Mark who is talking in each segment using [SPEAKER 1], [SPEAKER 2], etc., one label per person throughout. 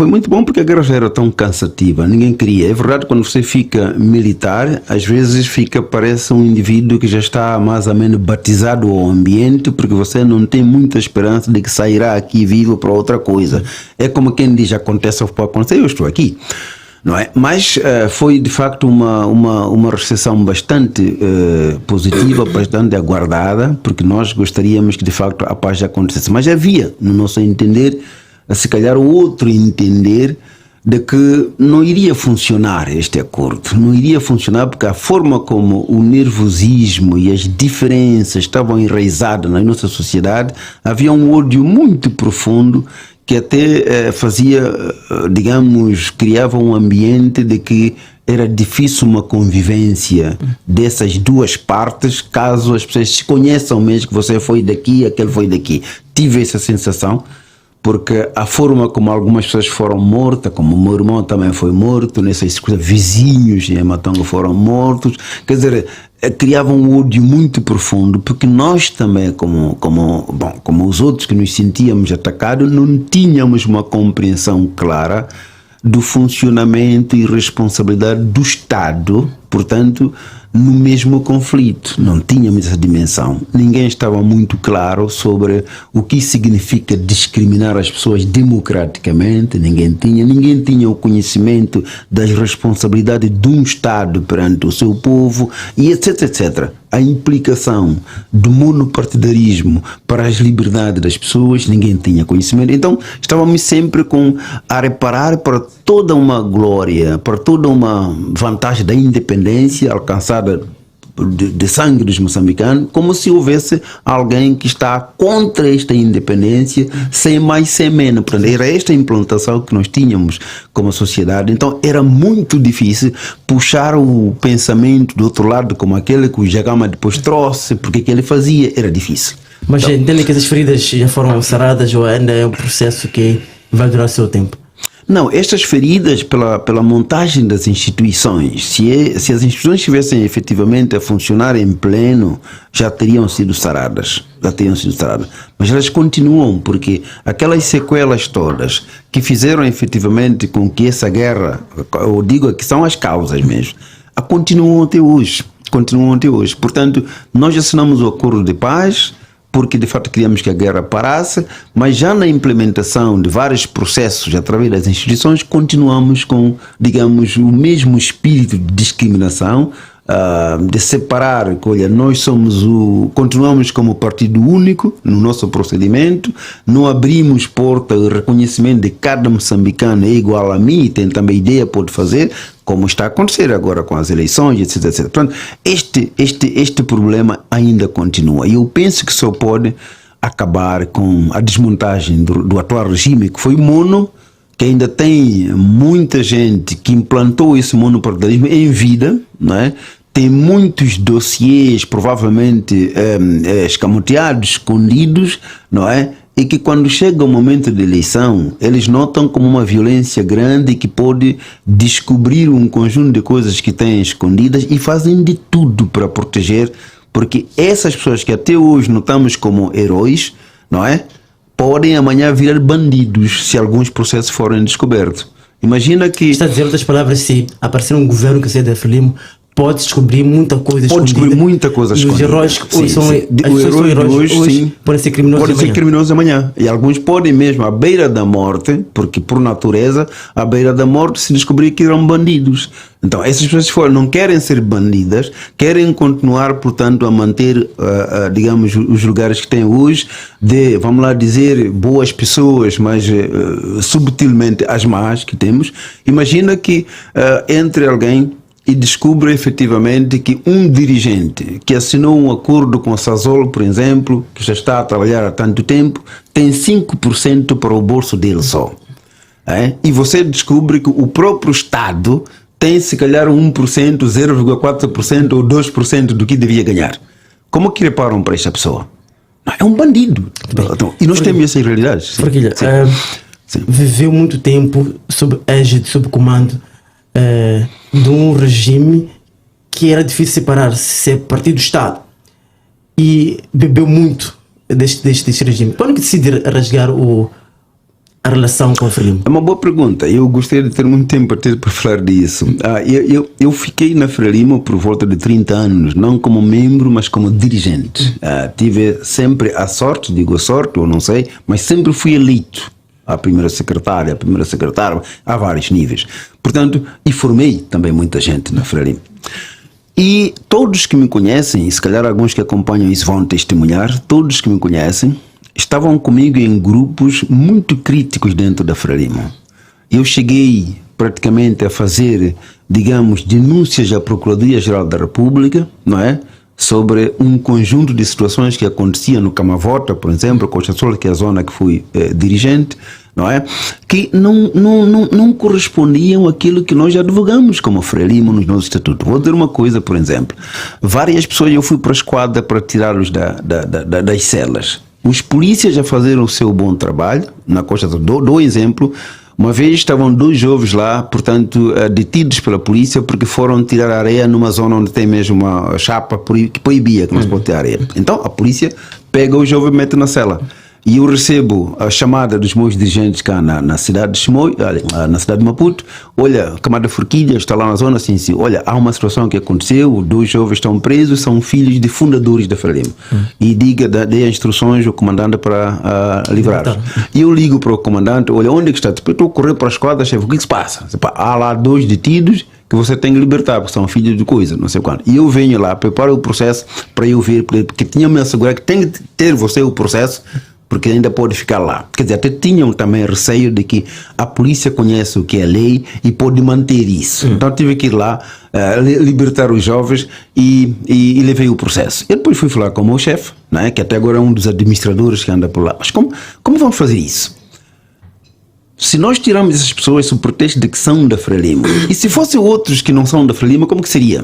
[SPEAKER 1] Foi muito bom porque a guerra já era tão cansativa, ninguém queria. É verdade, quando você fica militar, às vezes parece um indivíduo que já está mais ou menos batizado ao ambiente, porque você não tem muita esperança de que sairá aqui vivo para outra coisa. É como quem diz, acontece ou pode acontecer, eu estou aqui. Não é? Mas foi de facto uma recepção bastante positiva, bastante aguardada, porque nós gostaríamos que de facto a paz já acontecesse. Mas havia, no nosso entender, se calhar o outro entender de que não iria funcionar este acordo, não iria funcionar porque a forma como o nervosismo e as diferenças estavam enraizadas na nossa sociedade, havia um ódio muito profundo que até fazia, digamos, criava um ambiente de que era difícil uma convivência dessas duas partes, caso as pessoas se conheçam mesmo, que você foi daqui, aquele foi daqui. Tive essa sensação, porque a forma como algumas pessoas foram mortas, como o meu irmão também foi morto, nessas coisas, vizinhos em Matongo foram mortos, quer dizer, criava um ódio muito profundo, porque nós também, como os outros que nos sentíamos atacados, não tínhamos uma compreensão clara do funcionamento e responsabilidade do Estado, portanto, no mesmo conflito. Não tínhamos essa dimensão. Ninguém estava muito claro sobre o que significa discriminar as pessoas democraticamente. Ninguém tinha o conhecimento das responsabilidades de um Estado perante o seu povo, e etc, etc. A implicação do monopartidarismo para as liberdades das pessoas, ninguém tinha conhecimento. Então estávamos sempre a reparar para toda uma glória, para toda uma vantagem da independência alcançada de sangue dos moçambicanos, como se houvesse alguém que está contra esta independência, sem mais, sem menos. Portanto, era esta implantação que nós tínhamos como sociedade. Então era muito difícil puxar o pensamento do outro lado, como aquele que o Jagama depois trouxe, porque que ele fazia, era difícil.
[SPEAKER 2] Mas então, entende que essas feridas já foram saradas ou ainda é um processo que vai durar seu tempo?
[SPEAKER 1] Não, estas feridas pela montagem das instituições, se as instituições estivessem efetivamente a funcionar em pleno, já teriam sido saradas, mas elas continuam, porque aquelas sequelas todas que fizeram efetivamente com que essa guerra, eu digo que são as causas mesmo, continuam até hoje, portanto nós assinamos o acordo de paz, porque de fato queríamos que a guerra parasse, mas já na implementação de vários processos através das instituições continuamos com, digamos, o mesmo espírito de discriminação, de separar, que olha, nós continuamos como partido único no nosso procedimento, não abrimos porta ao reconhecimento de cada moçambicano é igual a mim, tem também ideia, pode fazer, como está a acontecer agora com as eleições, etc, etc. Portanto, este problema ainda continua. E eu penso que só pode acabar com a desmontagem do atual regime, que foi mono, que ainda tem muita gente que implantou esse monopartidarismo em vida, não é? Tem muitos dossiês provavelmente escamoteados, escondidos, não é? E que quando chega o momento de eleição, eles notam como uma violência grande que pode descobrir um conjunto de coisas que têm escondidas e fazem de tudo para proteger, porque essas pessoas que até hoje notamos como heróis, não é? Podem amanhã virar bandidos se alguns processos forem descobertos. Imagina que...
[SPEAKER 2] Está a dizer outras palavras, se aparecer um governo que seja da Frelimo, pode descobrir muita coisa escondida.
[SPEAKER 1] Pode descobrir muita coisa escondida.
[SPEAKER 2] Os heróis que hoje são heróis hoje podem ser criminosos
[SPEAKER 1] amanhã. E alguns podem mesmo, à beira da morte, porque por natureza, à beira da morte, se descobrir que eram bandidos. Então, essas pessoas não querem ser bandidas, querem continuar, portanto, a manter, digamos, os lugares que têm hoje, de, vamos lá dizer, boas pessoas, mas subtilmente as más que temos. Imagina que entre alguém e descobre efetivamente que um dirigente que assinou um acordo com a Sasol, por exemplo, que já está a trabalhar há tanto tempo, tem 5% para o bolso dele só. E você descobre que o próprio Estado tem se calhar 1%, 0,4% ou 2% do que devia ganhar. Como que reparam para esta pessoa? É um bandido. Então, e nós temos essas realidades.
[SPEAKER 2] Forquilha, viveu muito tempo sob égide, sob comando de um regime que era difícil separar, ser partido do Estado, e bebeu muito deste regime. Quando que decide rasgar a relação com o Frelimo?
[SPEAKER 1] É uma boa pergunta. Eu gostaria de ter muito tempo para falar disso. Eu fiquei na Frelimo por volta de 30 anos, não como membro, mas como dirigente. Tive sempre a sorte, digo sorte ou não sei, mas sempre fui eleito a primeira secretária, a vários níveis. Portanto, e formei também muita gente na Frelimo. E todos que me conhecem, e se calhar alguns que acompanham isso vão testemunhar, todos que me conhecem estavam comigo em grupos muito críticos dentro da Frelimo. Eu cheguei praticamente a fazer, digamos, denúncias à Procuradoria-Geral da República, não é? Sobre um conjunto de situações que acontecia no Camavota, por exemplo, Costa Sol, que é a zona que fui dirigente, não é? Que não correspondiam àquilo que nós advogamos como Frelimo nos nossos estatutos. Vou dizer uma coisa, por exemplo. Várias pessoas, eu fui para a esquadra para tirá-los das celas. Os polícias já fazeram o seu bom trabalho na Costa do Sol. Dou exemplo. Uma vez estavam 2 jovens lá, portanto, detidos pela polícia porque foram tirar areia numa zona onde tem mesmo uma chapa que proibia que não se pode ter areia. Então a polícia pega o jovem e mete na cela. E eu recebo a chamada dos meus dirigentes cá na cidade de Chimoio, na cidade de Maputo. Olha, Camada Forquilha está lá na zona, assim, olha, há uma situação que aconteceu, 2 jovens estão presos, são filhos de fundadores da Frelimo. E dê instruções ao comandante para livrar. E eu ligo para o comandante, olha, onde é que está? Eu estou a correr para a esquadra, chefe, o que se passa? Há lá 2 detidos que você tem que libertar, porque são filhos de coisa, não sei quando. E eu venho lá, preparo o processo para eu ver, porque tinha-me assegurado que tem que ter você o processo, porque ainda pode ficar lá. Quer dizer, até tinham também receio de que a polícia conhece o que é lei e pode manter isso. Então tive que ir lá, libertar os jovens e levei o processo. E depois fui falar com o meu chefe, né, que até agora é um dos administradores que anda por lá. Mas como vamos fazer isso? Se nós tirarmos essas pessoas sob pretexto de que são da Frelimo, e se fossem outros que não são da Frelimo, como que seria?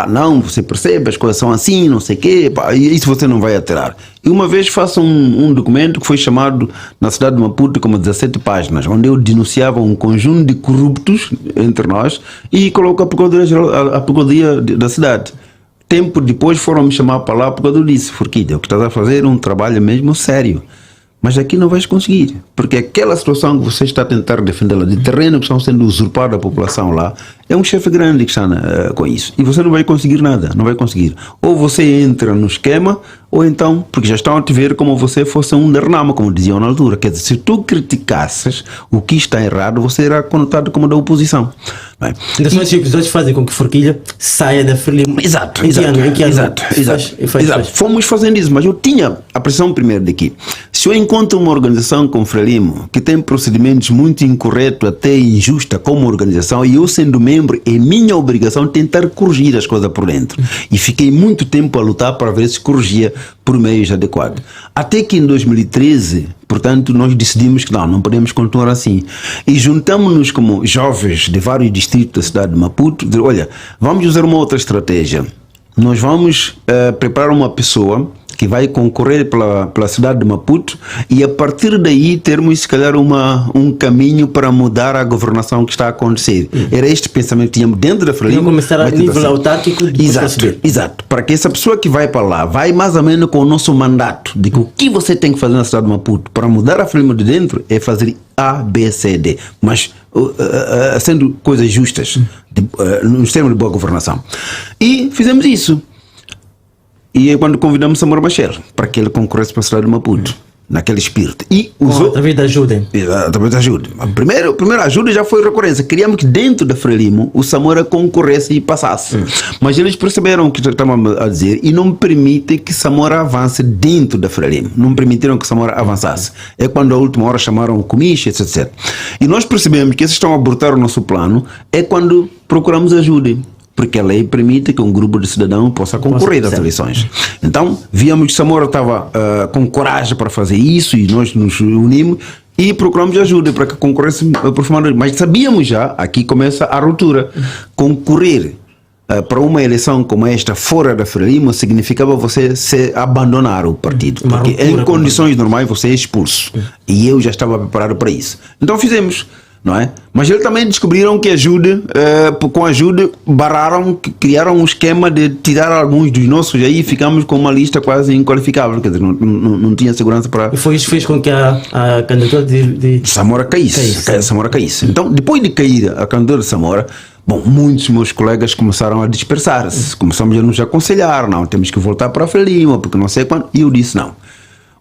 [SPEAKER 1] Não, você percebe, as coisas são assim, não sei o quê, isso você não vai alterar. E uma vez faço um documento que foi chamado na cidade de Maputo como 17 páginas, onde eu denunciava um conjunto de corruptos entre nós e coloco a Procuradoria da cidade. Tempo depois foram me chamar para lá, a Procuradoria disse, Forquilha, o que estás a fazer é um trabalho mesmo sério. Mas aqui não vais conseguir, porque aquela situação que você está a tentar defendê-la de terreno que estão sendo usurpado a população lá, é um chefe grande que está com isso. E você não vai conseguir nada, não vai conseguir. Ou você entra no esquema, ou então, porque já estão a te ver como você fosse um derrama, como diziam na altura. Quer dizer, se tu criticasses o que está errado, você era conotado como da oposição. Bem,
[SPEAKER 2] então são esses episódios que fazem com que Forquilha saia da Frelimo.
[SPEAKER 1] Exato. Fomos fazendo isso, mas eu tinha a pressão primeiro de que se eu encontro uma organização como Frelimo que tem procedimentos muito incorretos, até injusta como organização, e eu sendo membro, é minha obrigação tentar corrigir as coisas por dentro. E fiquei muito tempo a lutar para ver se corrigia por meios adequados. Até que em 2013, portanto, nós decidimos que não podemos continuar assim. E juntamos-nos como jovens de vários distritos da cidade de Maputo, dizer, olha, vamos usar uma outra estratégia. Nós vamos preparar uma pessoa que vai concorrer pela cidade de Maputo e a partir daí termos se calhar um caminho para mudar a governação que está a acontecer. Era este pensamento que tínhamos dentro da Frelimo.
[SPEAKER 2] Começar a nível autárquico.
[SPEAKER 1] Exato. Para que essa pessoa que vai para lá vai mais ou menos com o nosso mandato de que o que você tem que fazer na cidade de Maputo para mudar a Frelimo de dentro é fazer A, B, C, D. Mas sendo coisas justas, nos termos de boa governação. E fizemos isso. E é quando convidamos Samora Machel para que ele concorresse para a cidade de Maputo, naquele espírito. E
[SPEAKER 2] através da ajuda.
[SPEAKER 1] Através da ajuda. A primeira ajuda já foi recorrência. Queríamos que dentro da Frelimo o Samora concorresse e passasse. Mas eles perceberam o que estavam a dizer e não permitem que Samora avance dentro da Frelimo. Não permitiram que Samora avançasse. É quando a última hora chamaram o comiche, etc. E nós percebemos que eles estão a abortar o nosso plano, é quando procuramos ajuda. Porque a lei permite que um grupo de cidadãos possa concorrer às eleições. Então, víamos que Samora estava com coragem para fazer isso e nós nos unimos e procuramos ajuda para que concorresse aproximadamente. Mas sabíamos já, aqui começa a ruptura. Concorrer para uma eleição como esta fora da Frelimo significava você abandonar o partido. Porque em condições normais você é expulso. E eu já estava preparado para isso. Então fizemos. não é? Mas eles também descobriram que com ajuda, criaram um esquema de tirar alguns dos nossos, e aí ficamos com uma lista quase inqualificável, quer dizer, não tinha segurança para...
[SPEAKER 2] E foi isso que fez com que a candidatura de
[SPEAKER 1] Samora caísse. Então, depois de cair a candidatura de Samora, bom, muitos meus colegas começaram a dispersar-se, começamos a nos aconselhar, não, temos que voltar para a Frelimo, porque não sei quando, e eu disse não.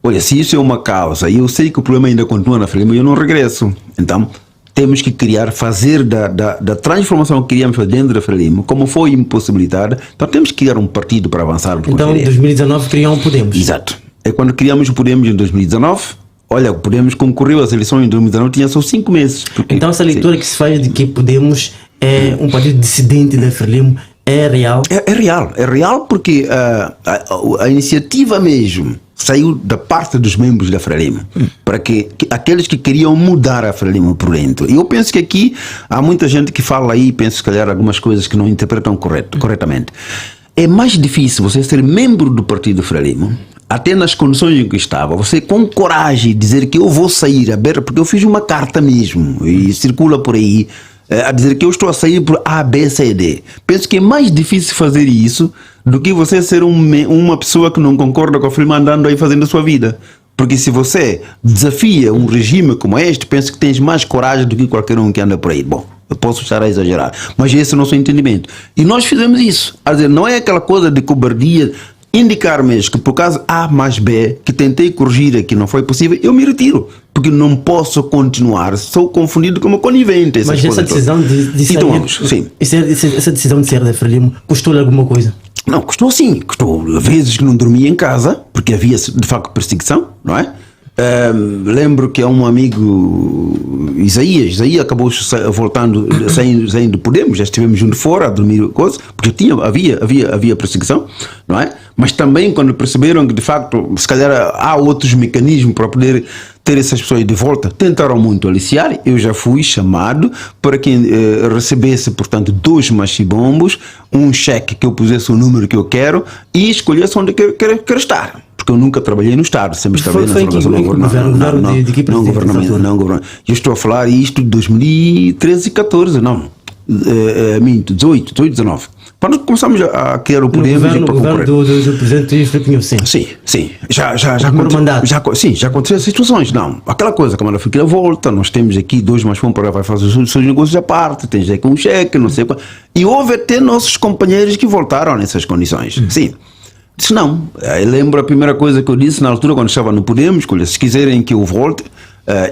[SPEAKER 1] Olha, se isso é uma causa e eu sei que o problema ainda continua na Frelimo, eu não regresso. Então, temos que fazer da transformação que queríamos fazer dentro da Frelimo, como foi impossibilitada, então temos que criar um partido para avançar.
[SPEAKER 2] Então, em 2019 criam o Podemos.
[SPEAKER 1] Exato. É quando criamos o Podemos em 2019, olha, o Podemos concorreu às eleições em 2019, tinha só 5 meses.
[SPEAKER 2] Então, essa leitura que se faz de que Podemos é um partido dissidente da Frelimo é real?
[SPEAKER 1] É real porque a iniciativa mesmo saiu da parte dos membros da Frelimo, para que aqueles que queriam mudar a Frelimo por dentro. E eu penso que aqui há muita gente que fala aí, penso se calhar algumas coisas que não interpretam corretamente. É mais difícil você ser membro do partido Frelimo, até nas condições em que estava, você com coragem dizer que eu vou sair aberto, porque eu fiz uma carta mesmo, e circula por aí, a dizer que eu estou a sair por A, B, C, D. Penso que é mais difícil fazer isso do que você ser uma pessoa que não concorda com a Frelimo andando aí fazendo a sua vida. Porque se você desafia um regime como este, penso que tens mais coragem do que qualquer um que anda por aí. Bom, eu posso estar a exagerar, mas esse é o nosso entendimento. E nós fizemos isso. Quer dizer, não é aquela coisa de cobardia, indicar mesmo que por causa A mais B, que tentei corrigir aqui não foi possível, eu me retiro. Porque não posso continuar, sou confundido como conivente.
[SPEAKER 2] Mas essa decisão de sair,
[SPEAKER 1] então, sim.
[SPEAKER 2] Essa decisão de sair da Frelimo custou-lhe alguma coisa?
[SPEAKER 1] Não, custou sim. Custou vezes que não dormia em casa, porque havia de facto perseguição, não é? Lembro que é um amigo Isaías acabou saindo do Podemos, já estivemos juntos fora a dormir coisas, porque havia perseguição, não é? Mas também quando perceberam que de facto se calhar há outros mecanismos para poder ter essas pessoas de volta, tentaram muito aliciar. Eu já fui chamado para que recebesse, portanto, 2 machibombos, um cheque que eu pusesse o número que eu quero e escolhesse onde eu quero estar. Porque eu nunca trabalhei no Estado, sempre trabalhei na formação não governamental. Eu estou a falar isto de 2013 e 14, não. 18, 19. Quando começamos a criar o Podemos...
[SPEAKER 2] No governo do presidente Filipe Nhosim.
[SPEAKER 1] Sim. Já aconteceu situações. Não, aquela coisa, como ela fica à volta, nós temos aqui 2 mais um para vai fazer os seus negócios à parte, tens aqui um cheque, não sei qual. E houve até nossos companheiros que voltaram nessas condições. Sim. Disse não. Eu lembro a primeira coisa que eu disse na altura, quando estava no Podemos, que se quiserem que eu volte,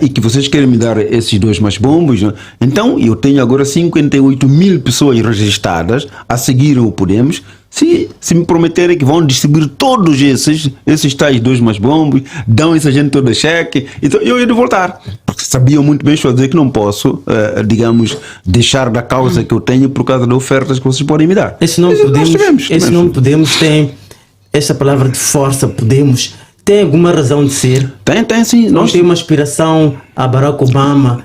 [SPEAKER 1] e que vocês querem me dar esses 2 machibombos, né? Então eu tenho agora 58 mil pessoas registradas a seguir o Podemos. Se me prometerem que vão distribuir todos esses tais 2 machibombos, dão essa gente toda cheque, então eu ia de voltar. Porque sabiam muito bem dizer que não posso, digamos, deixar da causa que eu tenho por causa de ofertas que vocês podem me dar.
[SPEAKER 2] Esse nome Podemos tem essa palavra de força, Podemos. Tem alguma razão de ser?
[SPEAKER 1] Tem sim.
[SPEAKER 2] Nós temos uma aspiração a Barack Obama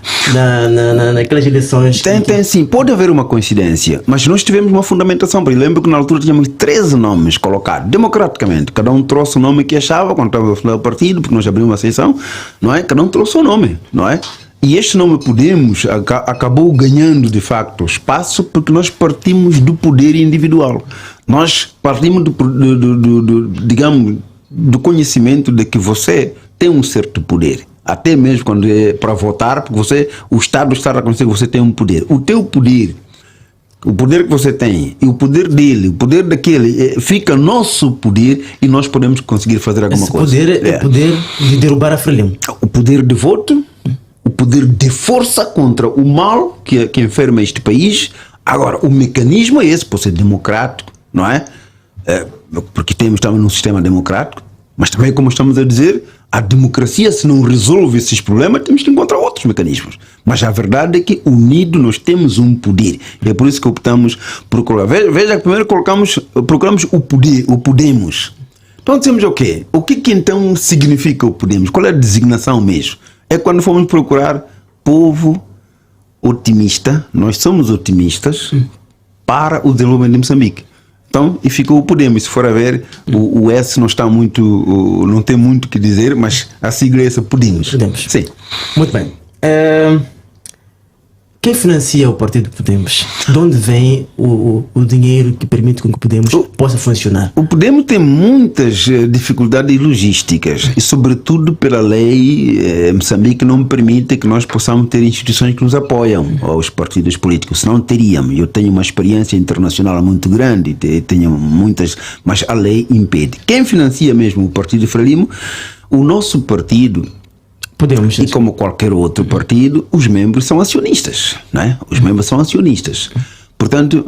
[SPEAKER 2] naquelas eleições?
[SPEAKER 1] Tem sim. Pode haver uma coincidência, mas nós tivemos uma fundamentação. Eu lembro que na altura tínhamos 13 nomes colocados, democraticamente. Cada um trouxe o nome que achava quando estava a fundar o partido, porque nós abrimos uma sessão, não é? Cada um trouxe o nome, não é? E este nome Podemos acabou ganhando de facto espaço porque nós partimos do poder individual. Nós partimos digamos, do conhecimento de que você tem um certo poder, até mesmo quando é para votar, porque o Estado está a reconhecer que você tem um poder. O teu poder, o poder que você tem e o poder dele, o poder daquele, fica nosso poder e nós podemos conseguir fazer alguma coisa.
[SPEAKER 2] Esse poder é o poder de derrubar a Frelimo.
[SPEAKER 1] O poder de voto, o poder de força contra o mal que enferma este país. Agora, o mecanismo é esse, pode ser democrático, não é? Porque estamos num sistema democrático, mas também, como estamos a dizer, a democracia, se não resolve esses problemas, temos que encontrar outros mecanismos. Mas a verdade é que, unidos, nós temos um poder. E é por isso que optamos por colocar. Veja que primeiro procuramos o poder, o Podemos. Então dizemos o quê? O que então significa o Podemos? Qual é a designação mesmo? É quando fomos procurar povo otimista, nós somos otimistas, para o desenvolvimento de Moçambique. Então, e ficou o Podemos. Se for a ver, o S não está muito, não tem muito o que dizer, mas a sigla é essa, Podemos.
[SPEAKER 2] Sim. Muito bem. Quem financia o Partido Podemos? De onde vem o dinheiro que permite que o Podemos possa funcionar?
[SPEAKER 1] O Podemos tem muitas dificuldades logísticas e, sobretudo, pela lei, Moçambique não permite que nós possamos ter instituições que nos apoiam aos partidos políticos, senão teríamos. Eu tenho uma experiência internacional muito grande, tenho muitas, mas a lei impede. Quem financia mesmo o Partido Frelimo? O nosso partido.
[SPEAKER 2] Podemos.
[SPEAKER 1] E como qualquer outro partido, os membros são acionistas, não é? Os membros são acionistas. Portanto,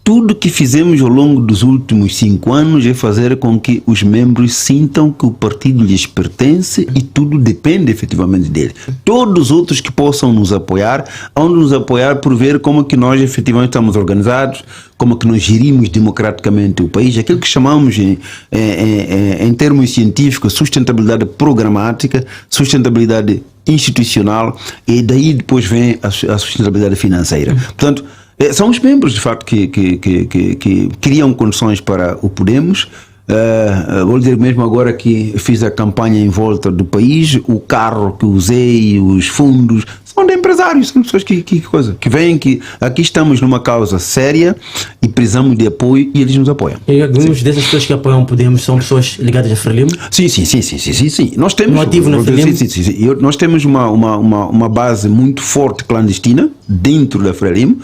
[SPEAKER 1] tudo que fizemos ao longo dos últimos 5 anos é fazer com que os membros sintam que o partido lhes pertence e tudo depende efetivamente dele. Todos os outros que possam nos apoiar, hão de nos apoiar por ver como que nós efetivamente estamos organizados, como que nós gerimos democraticamente o país, aquilo que chamamos em termos científicos sustentabilidade programática, sustentabilidade institucional, e daí depois vem a sustentabilidade financeira. Portanto, são os membros, de facto, que criam condições para o Podemos. Vou dizer mesmo agora que fiz a campanha em volta do país, o carro que usei, os fundos, são de empresários, são pessoas que vêm, que aqui estamos numa causa séria e precisamos de apoio e eles nos apoiam.
[SPEAKER 2] E algumas dessas pessoas que apoiam o Podemos são pessoas ligadas a Frelimo?
[SPEAKER 1] Sim. Nós temos,
[SPEAKER 2] ativo na Frelimo?
[SPEAKER 1] Sim. Nós temos uma base muito forte clandestina dentro da Frelimo.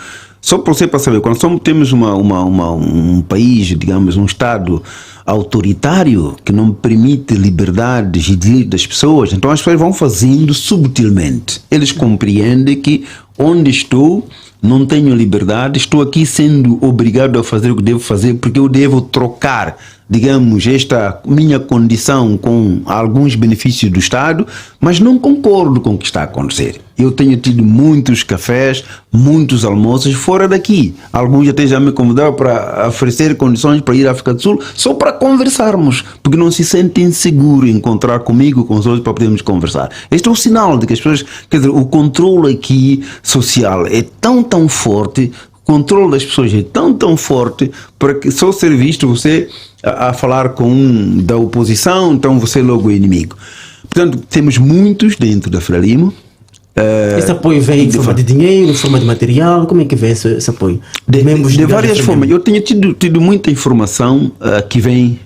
[SPEAKER 1] Só para você saber, quando temos um país, digamos, um Estado autoritário que não permite liberdades e direitos das pessoas, então as pessoas vão fazendo subtilmente. Eles compreendem que onde estou não tenho liberdade, estou aqui sendo obrigado a fazer o que devo fazer porque eu devo trocar, digamos, esta minha condição com alguns benefícios do Estado, mas não concordo com o que está a acontecer. Eu tenho tido muitos cafés, muitos almoços fora daqui. Alguns até já me convidaram para oferecer condições para ir à África do Sul, só para conversarmos, porque não se sentem seguros em encontrar comigo, com os outros, para podermos conversar. Este é um sinal de que as pessoas, quer dizer, o controle aqui social é tão forte, o controle das pessoas é tão forte, para que só ser visto você a falar com um da oposição, então você é logo o inimigo. Portanto, temos muitos dentro da Frelimo.
[SPEAKER 2] Esse apoio vem em forma de dinheiro, em forma de material? Como é que vem esse apoio?
[SPEAKER 1] De várias formas. Eu tenho tido muita informação que vem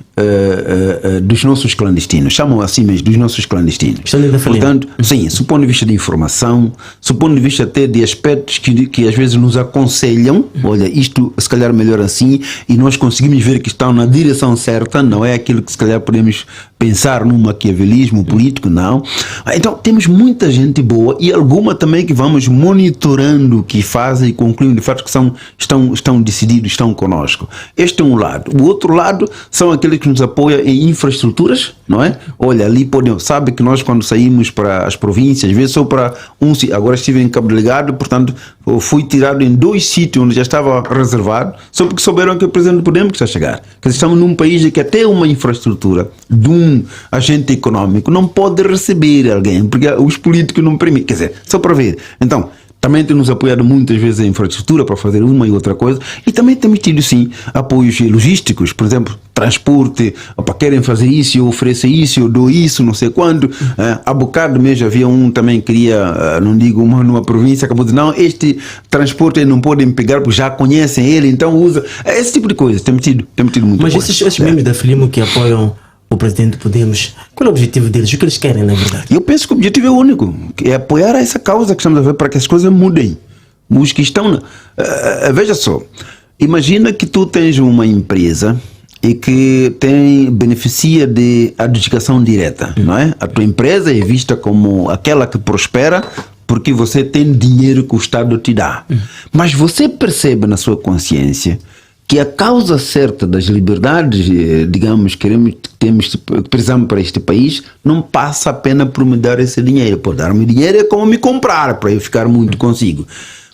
[SPEAKER 1] dos nossos clandestinos, chamam assim mesmo, dos nossos clandestinos. Portanto, sim, do ponto de vista de informação, do ponto de vista até de aspectos que às vezes nos aconselham, olha, isto se calhar melhor assim, e nós conseguimos ver que estão na direção certa, não é aquilo que se calhar podemos pensar num maquiavelismo político, não. Então temos muita gente boa e alguma também que vamos monitorando o que fazem e concluindo de fato que estão decididos, estão conosco. Este é um lado. O outro lado são aqueles que nos apoiam em infraestruturas, não é? Olha, ali sabe que nós quando saímos para as províncias, às vezes só para agora estive em Cabo Delgado, portanto fui tirado em 2 sítios onde já estava reservado, só porque souberam que o presidente do Podemos está a chegar. Quer dizer, estamos num país que até uma infraestrutura de um agente econômico não pode receber alguém, porque os políticos não permitem, quer dizer, só para ver. Então, também temos apoiado muitas vezes a infraestrutura para fazer uma e outra coisa, e também temos tido sim apoios logísticos, por exemplo, transporte, querem fazer isso, eu ofereço isso, eu dou isso, não sei quanto. Há bocado mesmo havia um também que queria, não digo numa província, acabou de dizer, não, este transporte não podem pegar porque já conhecem ele, então usa, esse tipo de coisa, temos tido muito
[SPEAKER 2] Mas
[SPEAKER 1] apoio.
[SPEAKER 2] esses membros da Frelimo que apoiam o presidente do Podemos, qual é o objetivo deles? O que eles querem, na verdade?
[SPEAKER 1] Eu penso que o objetivo é único, que é apoiar essa causa que estamos a ver para que as coisas mudem. Os que estão... veja só, imagina que tu tens uma empresa e que beneficia de adjudicação direta, não é? A tua empresa é vista como aquela que prospera porque você tem dinheiro que o Estado te dá. Mas você percebe na sua consciência que a causa certa das liberdades, digamos, precisamos para este país, não passa apenas por me dar esse dinheiro. Por dar-me dinheiro é como me comprar, para eu ficar muito consigo.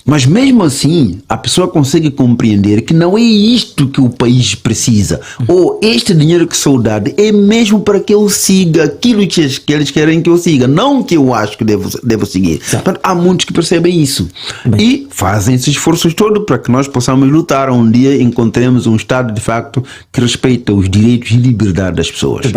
[SPEAKER 1] Mas mesmo assim, a pessoa consegue compreender que não é isto que o país precisa. Ou este dinheiro que sou dado é mesmo para que eu siga aquilo que eles querem que eu siga, não que eu acho que devo seguir. Portanto, há muitos que percebem isso. E fazem esses esforços todos para que nós possamos lutar um dia encontremos um Estado de facto que respeita os direitos e liberdade das pessoas.